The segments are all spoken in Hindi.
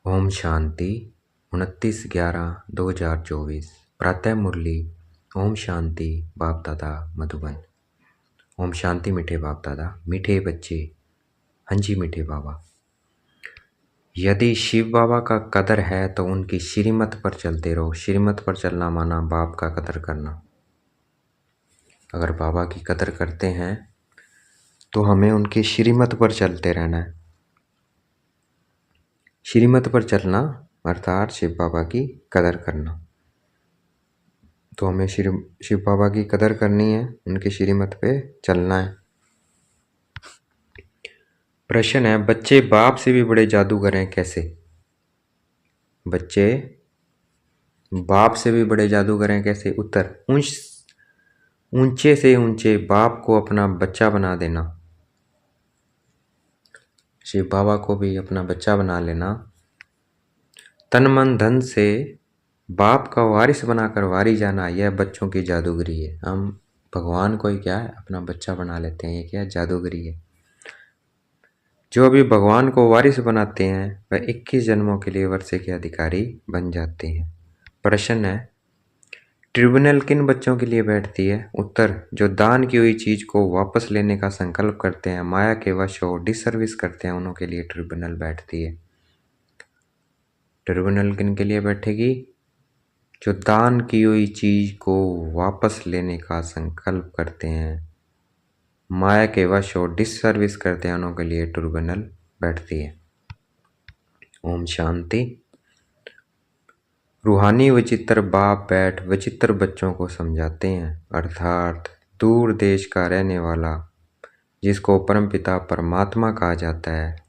ओम शांति 29/11/2024 प्रातः मुरली। ओम शांति बाप दादा मधुबन। ओम शांति मीठे बाप दादा, मीठे बच्चे। हाँ जी मीठे बाबा, यदि शिव बाबा का कदर है तो उनकी श्रीमत पर चलते रहो। श्रीमत पर चलना माना बाप का कदर करना। अगर बाबा की कदर करते हैं तो हमें उनकी श्रीमत पर चलते रहना है। श्रीमत पर चलना अर्थात शिव बाबा की कदर करना। तो हमें शिव बाबा की कदर करनी है, उनकी श्रीमत पे चलना है। प्रश्न है, बच्चे बाप से भी बड़े जादूगर हैं कैसे? बच्चे बाप से भी बड़े जादूगर हैं कैसे? उत्तर, ऊंचे से ऊंचे बाप को अपना बच्चा बना देना। शिव बाबा को भी अपना बच्चा बना लेना। तन मन धन से बाप का वारिस बनाकर वारी जाना, यह बच्चों की जादूगरी है। हम भगवान को ही क्या है अपना बच्चा बना लेते हैं, ये क्या जादूगरी है। जो भी भगवान को वारिस बनाते हैं वह 21 जन्मों के लिए वर्षे के अधिकारी बन जाते हैं। प्रश्न है, ट्रिब्यूनल किन बच्चों के लिए बैठती है? उत्तर, जो दान की हुई चीज को वापस लेने का संकल्प करते हैं, माया के वश हो डिसर्विस करते हैं, उन्हों के लिए ट्रिब्यूनल बैठती है। ट्रिब्यूनल किन के लिए बैठेगी? जो दान की हुई चीज को वापस लेने का संकल्प करते हैं, माया के वश हो डिसर्विस करते हैं, उन्हों के लिए ट्रिब्यूनल बैठती है। ओम शांति। रूहानी विचित्र बाप बैठ विचित्र बच्चों को समझाते हैं, अर्थात दूर देश का रहने वाला जिसको परमपिता परमात्मा कहा जाता है,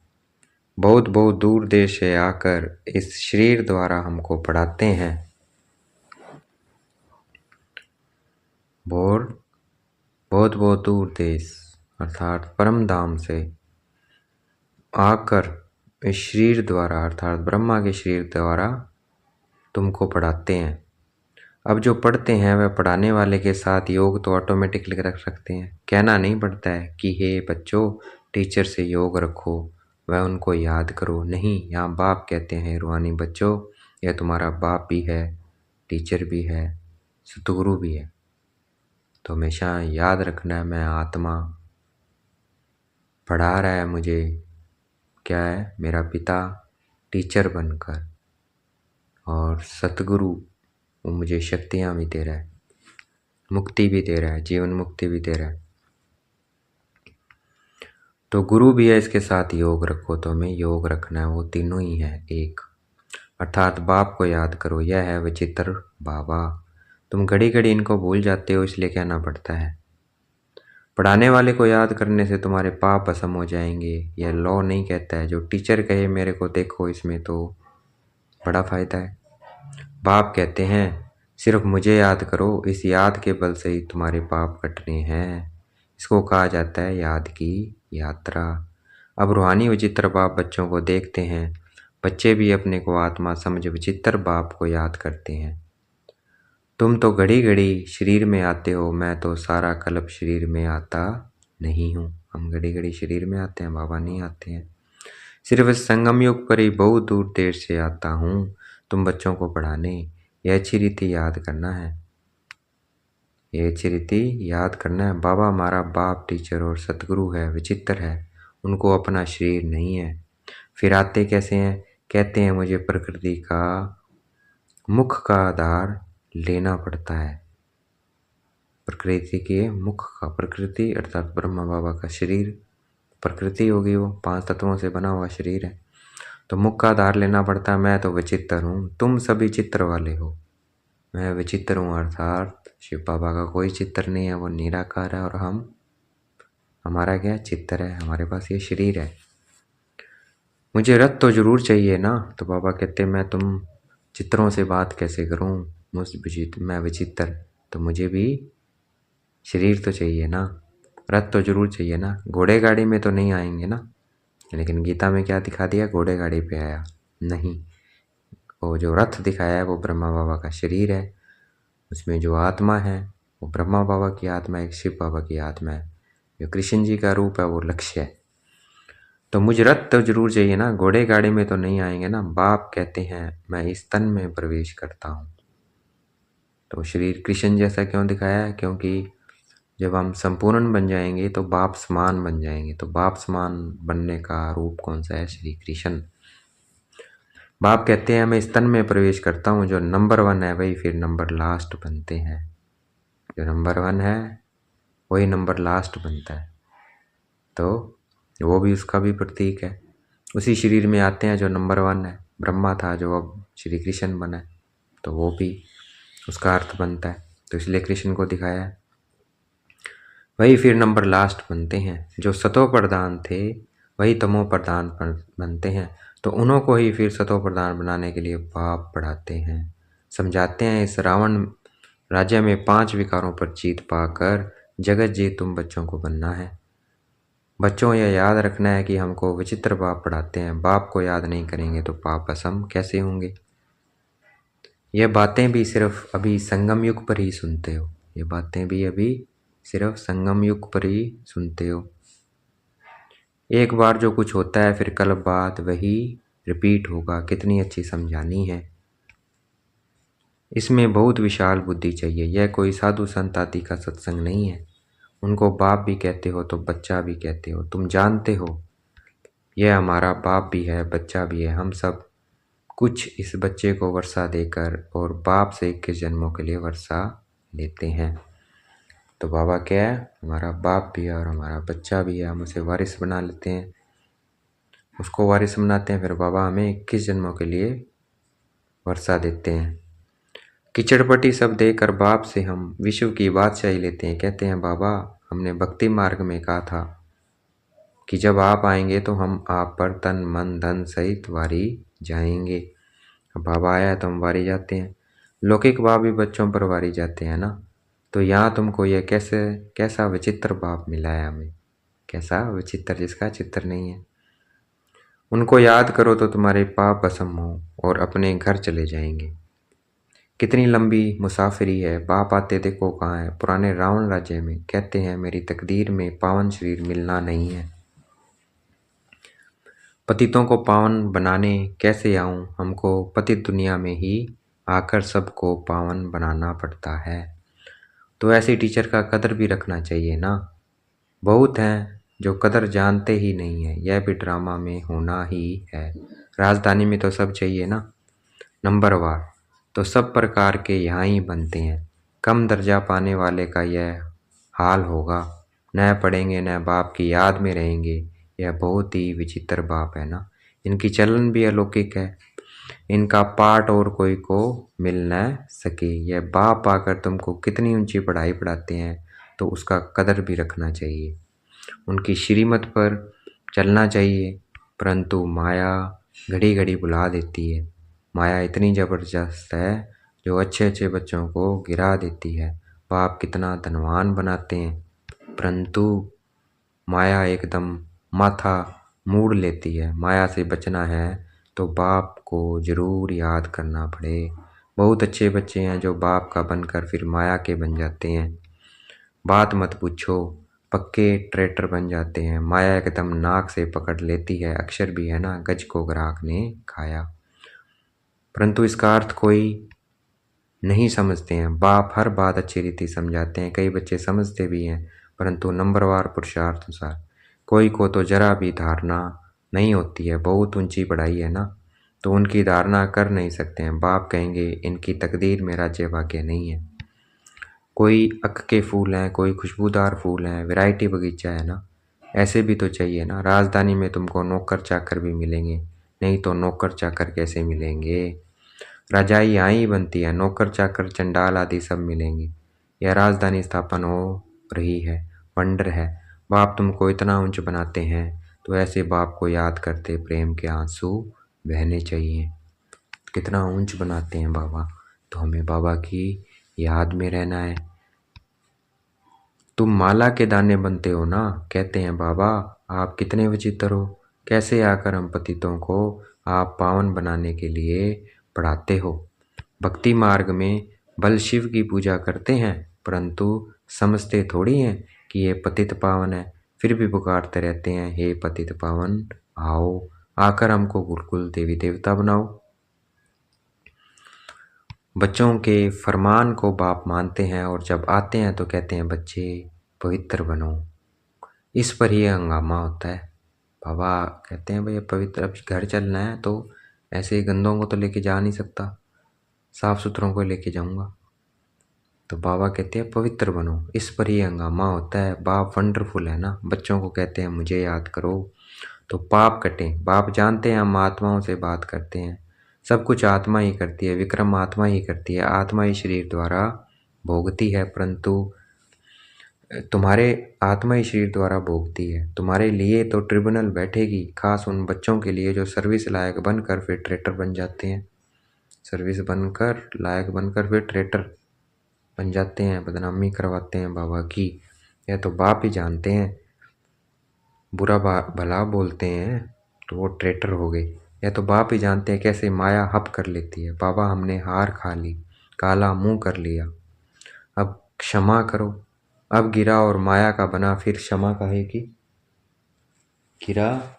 बहुत बहुत दूर देश से आकर इस शरीर द्वारा हमको पढ़ाते हैं। बहुत बहुत दूर देश अर्थात परम धाम से आकर इस शरीर द्वारा अर्थात ब्रह्मा के शरीर द्वारा तुमको पढ़ाते हैं। अब जो पढ़ते हैं वह पढ़ाने वाले के साथ योग तो ऑटोमेटिकली रख सकते हैं। कहना नहीं पड़ता है कि हे बच्चों टीचर से योग रखो, वह उनको याद करो। नहीं, यहाँ बाप कहते हैं रूहानी बच्चों, यह तुम्हारा बाप भी है, टीचर भी है, सतगुरु भी है। तो हमेशा याद रखना है, मैं आत्मा, पढ़ा रहा है मुझे क्या है मेरा पिता टीचर बनकर, और सतगुरु वो मुझे शक्तियाँ भी दे रहा है, मुक्ति भी दे रहा है, जीवन मुक्ति भी दे रहा है। तो गुरु भी है, इसके साथ योग रखो। तो हमें योग रखना है, वो तीनों ही है एक। अर्थात बाप को याद करो, यह है विचित्र बाबा। तुम घड़ी घड़ी इनको भूल जाते हो, इसलिए कहना पड़ता है। पढ़ाने वाले को याद करने से तुम्हारे पाप भस्म हो जाएंगे, यह लॉ नहीं कहता है। जो टीचर कहे मेरे को देखो, इसमें तो बड़ा फायदा है। बाप कहते हैं सिर्फ मुझे याद करो, इस याद के बल से ही तुम्हारे पाप कटने हैं। इसको कहा जाता है याद की यात्रा। अब रूहानी विचित्र बाप बच्चों को देखते हैं, बच्चे भी अपने को आत्मा समझ विचित्र बाप को याद करते हैं। तुम तो घड़ी घड़ी शरीर में आते हो, मैं तो सारा कल्प शरीर में आता नहीं हूँ। हम घड़ी घड़ी शरीर में आते हैं, बाबा नहीं आते हैं। सिर्फ इस संगम युग पर ही बहुत दूर देर से आता हूँ तुम बच्चों को पढ़ाने। यह अच्छी रीति याद करना है, ये अच्छी रीति याद करना है। बाबा हमारा बाप टीचर और सतगुरु है, विचित्र है, उनको अपना शरीर नहीं है। फिर आते कैसे हैं? कहते हैं मुझे प्रकृति का मुख का आधार लेना पड़ता है। प्रकृति के मुख का, प्रकृति अर्थात ब्रह्मा बाबा का शरीर प्रकृति होगी, वो 5 तत्वों से बना हुआ शरीर है। तो मुख का आधार लेना पड़ता है। मैं तो विचित्र हूँ, तुम सभी चित्र वाले हो। मैं विचित्र हूँ अर्थात शिव बाबा का कोई चित्र नहीं है, वो निराकार है, और हमारा क्या चित्र है, हमारे पास ये शरीर है। मुझे रथ तो जरूर चाहिए ना। तो बाबा कहते मैं तुम चित्रों से बात कैसे करूँ, मैं विचित्र, तो मुझे भी शरीर तो चाहिए ना, रथ तो जरूर चाहिए ना। घोड़े गाड़ी में तो नहीं आएंगे ना। लेकिन गीता में क्या दिखा दिया? घोड़े गाड़ी पे आया नहीं। वो जो रथ दिखाया है वो ब्रह्मा बाबा का शरीर है, उसमें जो आत्मा है वो ब्रह्मा बाबा की आत्मा है, शिव बाबा की आत्मा है। जो कृष्ण जी का रूप है वो लक्ष्य है। तो मुझ रथ तो जरूर चाहिए ना, घोड़े गाड़ी में तो नहीं आएंगे ना। बाप कहते हैं मैं इस तन में प्रवेश करता हूँ। तो श्री कृष्ण जैसा क्यों दिखाया है? क्योंकि जब हम संपूर्ण बन जाएंगे तो बाप समान बन जाएंगे। तो बाप समान बनने का रूप कौन सा है? श्री कृष्ण। बाप कहते हैं मैं इस तन में प्रवेश करता हूँ। जो नंबर 1 है वही फिर नंबर लास्ट बनते हैं। जो नंबर 1 है वही नंबर लास्ट बनता है। तो वो भी उसका भी प्रतीक है। उसी शरीर में आते हैं जो नंबर 1 है। ब्रह्मा था जो अब श्री कृष्ण बना है, तो वो भी उसका अर्थ बनता है। तो इसलिए कृष्ण को दिखाया है। वही फिर नंबर लास्ट बनते हैं। जो सतो प्रधान थे वही तमो प्रधान बनते हैं। तो उन्हों को ही फिर सतो प्रधान बनाने के लिए बाप पढ़ाते हैं, समझाते हैं। इस रावण राज्य में 5 विकारों पर जीत पाकर जगत जी तुम बच्चों को बनना है। बच्चों यह याद रखना है कि हमको विचित्र बाप पढ़ाते हैं। बाप को याद नहीं करेंगे तो पाप भस्म कैसे होंगे? ये बातें भी सिर्फ अभी संगम युग पर ही सुनते हो। ये बातें भी अभी सिर्फ संगम युग पर ही सुनते हो। एक बार जो कुछ होता है फिर कल बात वही रिपीट होगा। कितनी अच्छी समझानी है। इसमें बहुत विशाल बुद्धि चाहिए। यह कोई साधु संत आदि का सत्संग नहीं है। उनको बाप भी कहते हो तो बच्चा भी कहते हो। तुम जानते हो यह हमारा बाप भी है, बच्चा भी है। हम सब कुछ इस बच्चे को वर्षा देकर और बाप से 21 जन्मों के लिए वर्षा लेते हैं। तो बाबा क्या है? हमारा बाप भी है और हमारा बच्चा भी है। हम उसे वारिस बना लेते हैं, उसको वारिस बनाते हैं। फिर बाबा हमें 21 जन्मों के लिए वर्षा देते हैं। किचड़पट्टी सब देकर बाप से हम विश्व की बादशाही लेते हैं। कहते हैं बाबा हमने भक्ति मार्ग में कहा था कि जब आप आएंगे तो हम आप पर तन मन धन सहित वारी जाएंगे। अब बाबा आया तो हम वारी जाते हैं। लौकिक बाप भी बच्चों पर वारी जाते हैं ना। तो यहाँ तुमको यह कैसा विचित्र बाप मिला है हमें। कैसा विचित्र, जिसका चित्र नहीं है। उनको याद करो तो तुम्हारे पाप भस्म हो और अपने घर चले जाएंगे। कितनी लंबी मुसाफिरी है। बाप आते देखो कहाँ है? पुराने रावण राज्य में। कहते हैं मेरी तकदीर में पावन शरीर मिलना नहीं है। पतितों को पावन बनाने कैसे आऊं? हमको पतित दुनिया में ही आकर सबको पावन बनाना पड़ता है। तो ऐसे टीचर का कदर भी रखना चाहिए ना। बहुत हैं जो कदर जानते ही नहीं है। यह भी ड्रामा में होना ही है। राजधानी में तो सब चाहिए ना, नंबरवार। तो सब प्रकार के यहाँ ही बनते हैं। कम दर्जा पाने वाले का यह हाल होगा। न पढ़ेंगे न बाप की याद में रहेंगे। यह बहुत ही विचित्र बाप है ना। इनकी चलन भी अलौकिक है। इनका पाठ और कोई को मिल न सके। यह बाप आकर तुमको कितनी ऊंची पढ़ाई पढ़ाते हैं तो उसका कदर भी रखना चाहिए। उनकी श्रीमत पर चलना चाहिए। परंतु माया घड़ी घड़ी बुला देती है। माया इतनी ज़बरदस्त है जो अच्छे अच्छे बच्चों को गिरा देती है। बाप कितना धनवान बनाते हैं, परंतु माया एकदम माथा मोड़ लेती है। माया से बचना है तो बाप को ज़रूर याद करना पड़े। बहुत अच्छे बच्चे हैं जो बाप का बनकर फिर माया के बन जाते हैं। बात मत पूछो, पक्के ट्रेटर बन जाते हैं। माया एकदम नाक से पकड़ लेती है। अक्षर भी है ना, गज को ग्राहक ने खाया। परंतु इसका अर्थ कोई नहीं समझते हैं। बाप हर बात अच्छी रीति समझाते हैं। कई बच्चे समझते भी हैं, परंतु नंबरवार पुरुषार्थ अनुसार। कोई को तो जरा भी धारणा नहीं होती है। बहुत ऊंची पढ़ाई है ना, तो उनकी धारणा कर नहीं सकते हैं। बाप कहेंगे इनकी तकदीर में राज्य भाग्य नहीं है। कोई अक के फूल हैं, कोई खुशबूदार फूल हैं, वैरायटी बगीचा है ना। ऐसे भी तो चाहिए ना। राजधानी में तुमको नौकर चाकर भी मिलेंगे, नहीं तो नौकर चाकर कैसे मिलेंगे? रजाई यहाँ ही बनती है। नौकर चाकर चंडाल आदि सब मिलेंगे। यह राजधानी स्थापन हो रही है। वंडर है। बाप तुमको इतना ऊंच बनाते हैं तो ऐसे बाप को याद करते प्रेम के आंसू बहने चाहिए। कितना ऊंच बनाते हैं बाबा, तो हमें बाबा की याद में रहना है। तुम माला के दाने बनते हो ना। कहते हैं बाबा आप कितने विचित्र हो। कैसे आकर हम पतितों को आप पावन बनाने के लिए पढ़ाते हो। भक्ति मार्ग में बल शिव की पूजा करते हैं, परंतु समझते थोड़ी हैं कि ये पतित पावन है। फिर भी पुकारते रहते हैं, हे पतित पावन आओ, आकर हमको गुरुकुल देवी देवता बनाओ। बच्चों के फरमान को बाप मानते हैं और जब आते हैं तो कहते हैं बच्चे पवित्र बनो। इस पर ही हंगामा होता है। बाबा कहते हैं भाई अब पवित्र, अब घर चलना है तो ऐसे गंदों को तो लेके जा नहीं सकता, साफ सुथरों को लेके जाऊंगा। तो बाबा कहते हैं पवित्र बनो। इस पर ही हंगामा होता है। बाप वंडरफुल है ना, बच्चों को कहते हैं मुझे याद करो तो पाप कटें। बाप जानते हैं हम आत्माओं से बात करते हैं, सब कुछ आत्मा ही करती है, विक्रम आत्मा ही करती है, आत्मा ही शरीर द्वारा भोगती है, परंतु तुम्हारे आत्मा ही शरीर द्वारा भोगती है। तुम्हारे लिए तो ट्रिब्यूनल बैठेगी, खास उन बच्चों के लिए जो सर्विस लायक बनकर फिर ट्रेटर बन जाते हैं। सर्विस बनकर लायक बनकर फिर ट्रेटर बन जाते हैं, बदनामी करवाते हैं बाबा की। यह तो बाप ही जानते हैं, बुरा भला बोलते हैं तो वो ट्रेटर हो गए। यह तो बाप ही जानते हैं कैसे माया हप कर लेती है। बाबा हमने हार खा ली, काला मुंह कर लिया, अब क्षमा करो। अब गिरा और माया का बना, फिर क्षमा काहे की। गिरा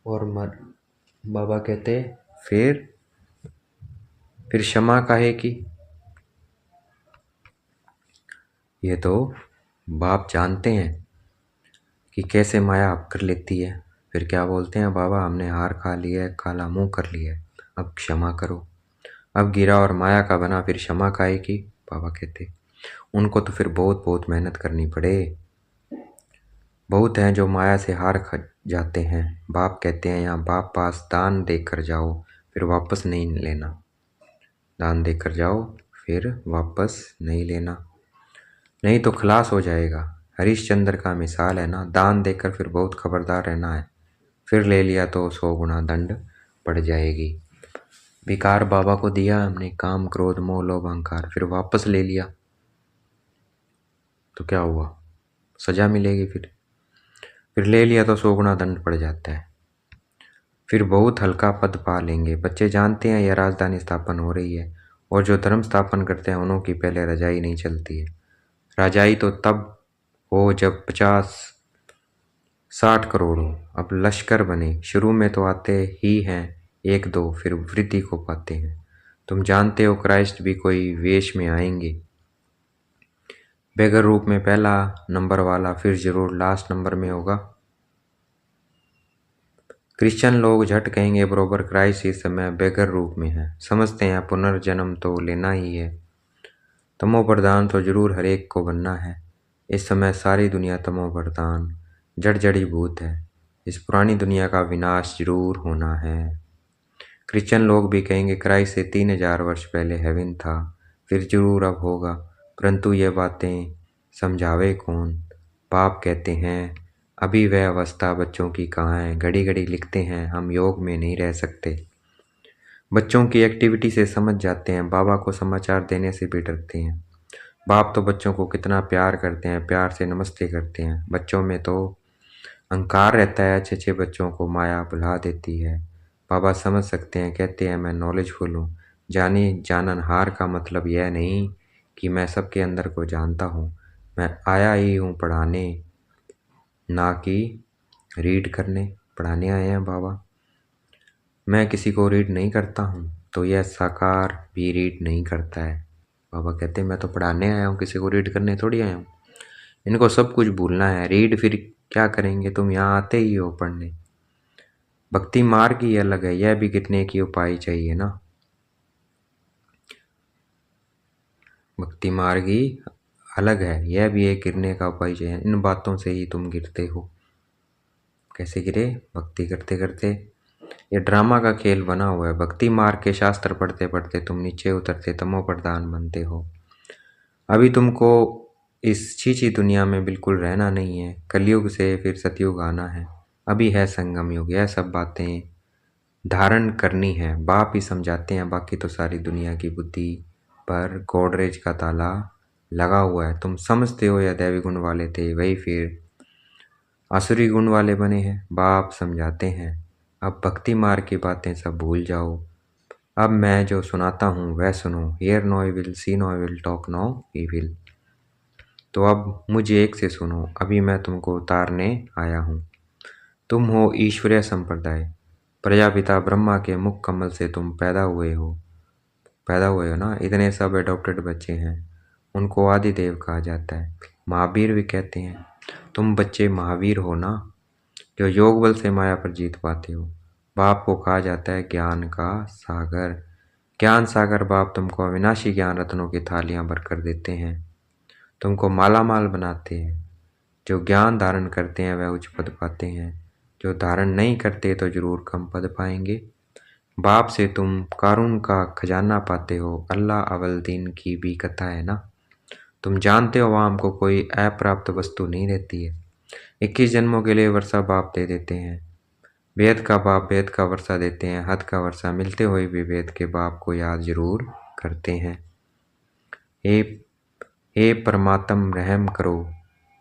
और मर, बाबा कहते फिर क्षमा काहे की। ये तो बाप जानते हैं कि कैसे माया आप कर लेती है। फिर क्या बोलते हैं बाबा, हमने हार खा लिया है, काला मुंह कर लिया है, अब क्षमा करो। अब गिरा और माया का बना, फिर क्षमा काहे की। बाबा कहते उनको तो फिर बहुत बहुत मेहनत करनी पड़े। बहुत हैं जो माया से हार खा जाते हैं। बाप कहते हैं यहाँ बाप पास दान देकर जाओ, फिर वापस नहीं लेना। दान देकर जाओ, फिर वापस नहीं लेना, नहीं तो खलास हो जाएगा। हरिश्चंद्र का मिसाल है ना, दान देकर फिर बहुत खबरदार रहना है, फिर ले लिया तो 100 गुना दंड पड़ जाएगी। विकार बाबा को दिया हमने, काम क्रोध मोह लोभ अहंकार, फिर वापस ले लिया तो क्या हुआ, सजा मिलेगी। फिर ले लिया तो 100 गुना दंड पड़ जाता है, फिर बहुत हल्का पद पा लेंगे। बच्चे जानते हैं यह राजधानी स्थापन हो रही है, और जो धर्म स्थापन करते हैं उन्हों की पहले रजाई नहीं चलती है। रजाई तो तब हो जब 50-60 करोड़ हो। अब लश्कर बने, शुरू में तो आते ही हैं 1-2, फिर वृद्धि को पाते हैं। तुम जानते हो क्राइस्ट भी कोई वेश में आएंगे, बेगर रूप में पहला नंबर वाला, फिर जरूर लास्ट नंबर में होगा। क्रिश्चियन लोग झट कहेंगे बरोबर क्राइस्ट इस समय बेगर रूप में है, समझते हैं पुनर्जन्म तो लेना ही है, तमो प्रधान तो जरूर हर एक को बनना है। इस समय सारी दुनिया तमो प्रधान जड़ जड़ी भूत है, इस पुरानी दुनिया का विनाश जरूर होना है। क्रिश्चियन लोग भी कहेंगे क्राइस्ट से 3000 वर्ष पहले हेवन था, फिर जरूर अब होगा, परंतु ये बातें समझावे कौन। बाप कहते हैं अभी वह अवस्था बच्चों की कहाँ है। घड़ी घड़ी लिखते हैं हम योग में नहीं रह सकते, बच्चों की एक्टिविटी से समझ जाते हैं, बाबा को समाचार देने से भी डरते हैं। बाप तो बच्चों को कितना प्यार करते हैं, प्यार से नमस्ते करते हैं। बच्चों में तो अहंकार रहता है, अच्छे अच्छे बच्चों को माया भुला देती है। बाबा समझ सकते हैं, कहते हैं मैं नॉलेजफुल हूँ। जानी जाननहार का मतलब यह नहीं कि मैं सबके अंदर को जानता हूँ, मैं आया ही हूँ पढ़ाने, ना कि रीड करने। पढ़ाने आए हैं बाबा, मैं किसी को रीड नहीं करता हूँ, तो यह साकार भी रीड नहीं करता है। बाबा कहते हैं मैं तो पढ़ाने आया हूँ, किसी को रीड करने थोड़ी आया हूँ। इनको सब कुछ भूलना है, रीड फिर क्या करेंगे, तुम यहाँ आते ही हो पढ़ने। भक्ति मार्ग ही अलग है, यह भी कितने की उपाय चाहिए ना। भक्ति मार्ग ही अलग है, यह भी एक गिरने का उपाय चाहिए। इन बातों से ही तुम गिरते हो। कैसे गिरे, भक्ति करते करते। ये ड्रामा का खेल बना हुआ है। भक्ति मार्ग के शास्त्र पढ़ते पढ़ते तुम नीचे उतरते तमो प्रधान बनते हो। अभी तुमको इस छीछी दुनिया में बिल्कुल रहना नहीं है, कलयुग से फिर सतयुग आना है। अभी है संगम युग, यह सब बातें धारण करनी है। बाप ही समझाते हैं, बाकी तो सारी दुनिया की बुद्धि पर गोडरेज का ताला लगा हुआ है। तुम समझते हो यह दैवी गुण वाले थे, वही फिर आसुरी गुण वाले बने हैं। बाप समझाते हैं अब भक्ति मार्ग की बातें सब भूल जाओ, अब मैं जो सुनाता हूँ वह सुनो। Hear no evil, see no evil, talk no evil. तो अब मुझे एक से सुनो, अभी मैं तुमको उतारने आया हूँ। तुम हो ईश्वरीय संप्रदाय, प्रजापिता ब्रह्मा के मुख कमल से तुम पैदा हुए हो ना। इतने सब एडॉप्टेड बच्चे हैं, उनको आदिदेव कहा जाता है, महावीर भी कहते हैं। तुम बच्चे महावीर हो ना, जो योग बल से माया पर जीत पाते हो। बाप को कहा जाता है ज्ञान का सागर। ज्ञान सागर बाप तुमको अविनाशी ज्ञान रत्नों की थालियां भर कर देते हैं, तुमको माला माल बनाते हैं। जो ज्ञान धारण करते हैं वह उच्च पद पाते हैं, जो धारण नहीं करते तो जरूर कम पद पाएंगे। बाप से तुम कारून का खजाना पाते हो, अल्लाह अवल दिन की भी कथा है ना। तुम जानते हो वहाँ हमको कोई अप्राप्त वस्तु नहीं रहती है। 21 जन्मों के लिए वर्षा बाप दे देते हैं। वेद का बाप वेद का वर्षा देते हैं, हद का वर्षा मिलते हुए भी वेद के बाप को याद जरूर करते हैं। हे परमात्म रहम करो,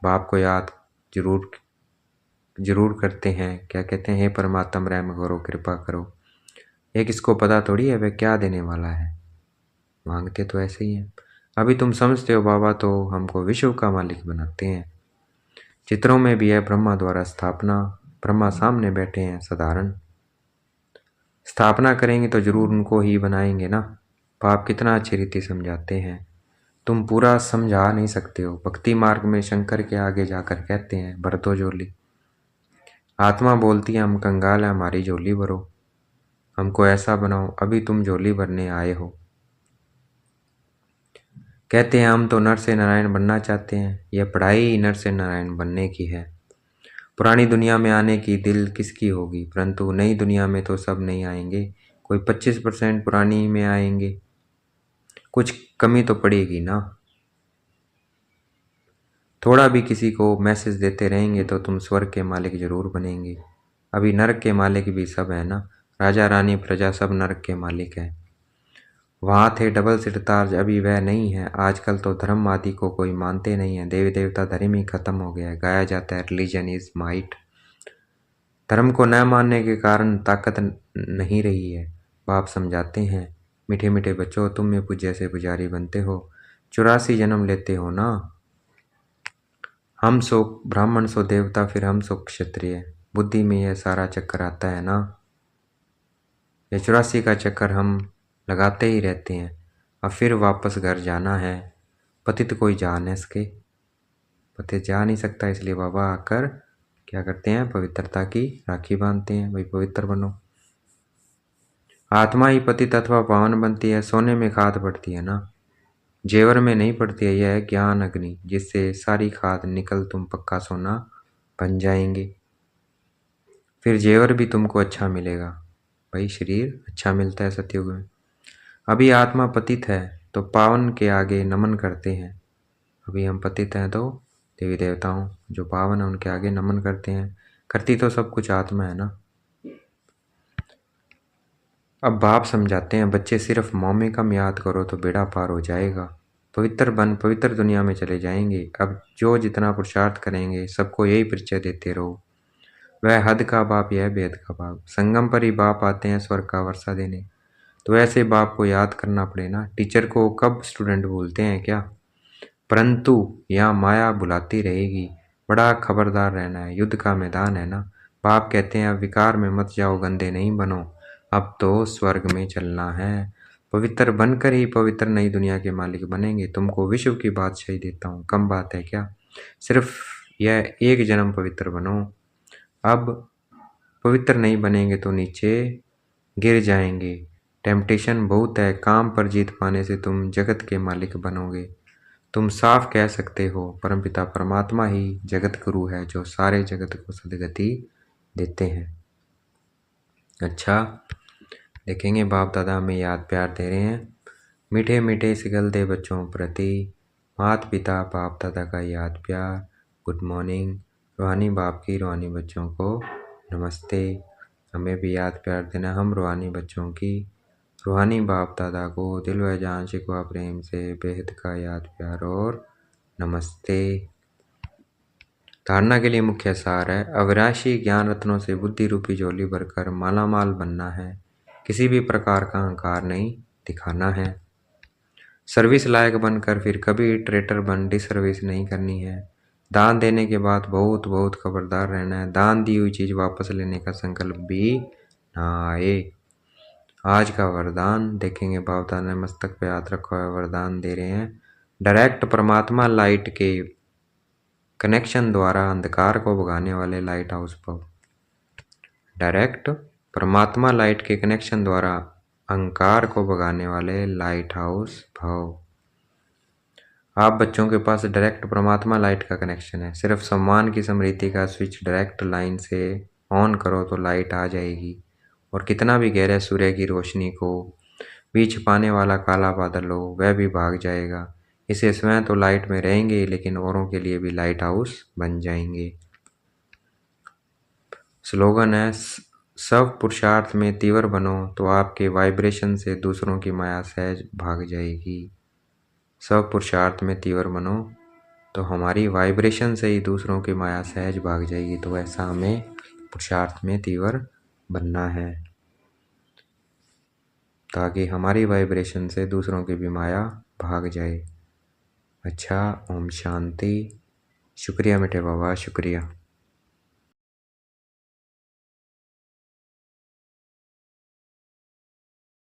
बाप को याद जरूर करते हैं। क्या कहते हैं? हे परमात्म रहम करो, कृपा करो। एक इसको पता थोड़ी है वह क्या देने वाला है, मांगते तो ऐसे ही है। अभी तुम समझते हो बाबा तो हमको विश्व का मालिक बनाते हैं। चित्रों में भी है ब्रह्मा द्वारा स्थापना, ब्रह्मा सामने बैठे हैं साधारण। स्थापना करेंगे तो जरूर उनको ही बनाएंगे ना। बाप कितना अच्छी रीति समझाते हैं, तुम पूरा समझा नहीं सकते हो। भक्ति मार्ग में शंकर के आगे जाकर कहते हैं भर दो झोली। आत्मा बोलती है हम कंगाल हैं, हमारी झोली भरो, हमको ऐसा बनाओ। अभी तुम झोली भरने आए हो। कहते हैं हम तो नर से नारायण बनना चाहते हैं, यह पढ़ाई नर से नारायण बनने की है। पुरानी दुनिया में आने की दिल किसकी होगी, परंतु नई दुनिया में तो सब नहीं आएंगे, कोई 25% पुरानी में आएंगे, कुछ कमी तो पड़ेगी ना। थोड़ा भी किसी को मैसेज देते रहेंगे तो तुम स्वर्ग के मालिक जरूर बनेंगे। अभी नरक के मालिक भी सब है ना, राजा रानी प्रजा सब नरक के मालिक है। वहाँ थे डबल सिरताज, अभी वह नहीं है। आजकल तो धर्म आदि को कोई मानते नहीं है, देवी देवता धर्म ही खत्म हो गया है। गाया जाता है रिलीजन इज माइट। धर्म को न मानने के कारण ताकत नहीं रही है। बाप समझाते हैं मीठे मीठे बच्चों, तुम में पूज्य से पुजारी बनते हो, 84 जन्म लेते हो ना। हम सो ब्राह्मण सो देवता, फिर हम सो क्षत्रिय। बुद्धि में यह सारा चक्कर आता है ना। ये 84 का चक्कर हम लगाते ही रहते हैं। अब फिर वापस घर जाना है। पतित कोई जा न सके, पतित जा नहीं सकता, इसलिए बाबा आकर क्या करते हैं, पवित्रता की राखी बांधते हैं। भाई पवित्र बनो। आत्मा ही पतित अथवा पावन बनती है, सोने में खाद पड़ती है ना, जेवर में नहीं पड़ती है। यह है ज्ञान अग्नि, जिससे सारी खाद निकल तुम पक्का सोना बन जाएंगे। फिर जेवर भी तुमको अच्छा मिलेगा। भाई शरीर अच्छा मिलता है सतयुग में। अभी आत्मा पतित है तो पावन के आगे नमन करते हैं। अभी हम पतित हैं तो देवी देवताओं जो पावन है उनके आगे नमन करते हैं। करती तो सब कुछ आत्मा है ना। अब बाप समझाते हैं बच्चे सिर्फ मौमे कम याद करो तो बेड़ा पार हो जाएगा। पवित्र बन पवित्र दुनिया में चले जाएंगे। अब जो जितना पुरुषार्थ करेंगे सबको यही परिचय देते रहो, वह हद का बाप यह भेद का बाप। संगम पर ही बाप आते हैं स्वर्ग का वर्षा देने, तो ऐसे बाप को याद करना पड़े ना। टीचर को कब स्टूडेंट भूलते हैं क्या, परंतु यहाँ माया बुलाती रहेगी। बड़ा खबरदार रहना है, युद्ध का मैदान है ना। बाप कहते हैं अब विकार में मत जाओ, गंदे नहीं बनो, अब तो स्वर्ग में चलना है। पवित्र बनकर ही पवित्र नई दुनिया के मालिक बनेंगे। तुमको विश्व की बादशाही देता हूँ, कम बात है क्या। सिर्फ यह एक जन्म पवित्र बनो। अब पवित्र नहीं बनेंगे तो नीचे गिर जाएंगे। टेम्पटेशन बहुत है, काम पर जीत पाने से तुम जगत के मालिक बनोगे। तुम साफ कह सकते हो परमपिता परमात्मा ही जगत गुरु है, जो सारे जगत को सदगति देते हैं। अच्छा देखेंगे बाप दादा हमें याद प्यार दे रहे हैं। मीठे मीठे सिगलते बच्चों प्रति माता पिता बाप दादा का याद प्यार। Good morning. रूहानी बाप की रूहानी बच्चों को नमस्ते। हमें भी याद प्यार देना, हम रूहानी बच्चों की रूहानी बाप दादा को दिल व जान शिकवा प्रेम से बेहद का याद प्यार और नमस्ते। धारणा के लिए मुख्य सार है, अविनाशी ज्ञान रत्नों से बुद्धि रूपी झोली भरकर मालामाल बनना है। किसी भी प्रकार का अहंकार नहीं दिखाना है। सर्विस लायक बनकर फिर कभी ट्रेटर बन डिसर्विस नहीं करनी है। दान देने के बाद बहुत बहुत खबरदार रहना है, दान दी हुई चीज़ वापस लेने का संकल्प भी ना आए। आज का वरदान देखेंगे, बाबा ने मस्तक पे हाथ रखा हुआ वरदान दे रहे हैं। डायरेक्ट परमात्मा लाइट के कनेक्शन द्वारा अंधकार को भगाने वाले लाइट हाउस भव। डायरेक्ट परमात्मा लाइट के कनेक्शन द्वारा अहंकार को भगाने वाले लाइट हाउस भव। आप बच्चों के पास डायरेक्ट परमात्मा लाइट का कनेक्शन है, सिर्फ सम्मान की स्मृति का स्विच डायरेक्ट लाइन से ऑन करो तो लाइट आ जाएगी, और कितना भी गहरे सूर्य की रोशनी को भी छिपाने वाला काला बादल हो वह भी भाग जाएगा। इसे स्वयं तो लाइट में रहेंगे लेकिन औरों के लिए भी लाइट हाउस बन जाएंगे। स्लोगन है, सब पुरुषार्थ में तीव्र बनो तो आपके वाइब्रेशन से दूसरों की माया सहज भाग जाएगी। सब पुरुषार्थ में तीव्र बनो तो हमारी वाइब्रेशन से ही दूसरों की माया सहज भाग जाएगी। तो ऐसा हमें पुरुषार्थ में तीव्र बनना है ताकि हमारी वाइब्रेशन से दूसरों की भी माया भाग जाए। अच्छा, ओम शांति। शुक्रिया मीठे बाबा, शुक्रिया।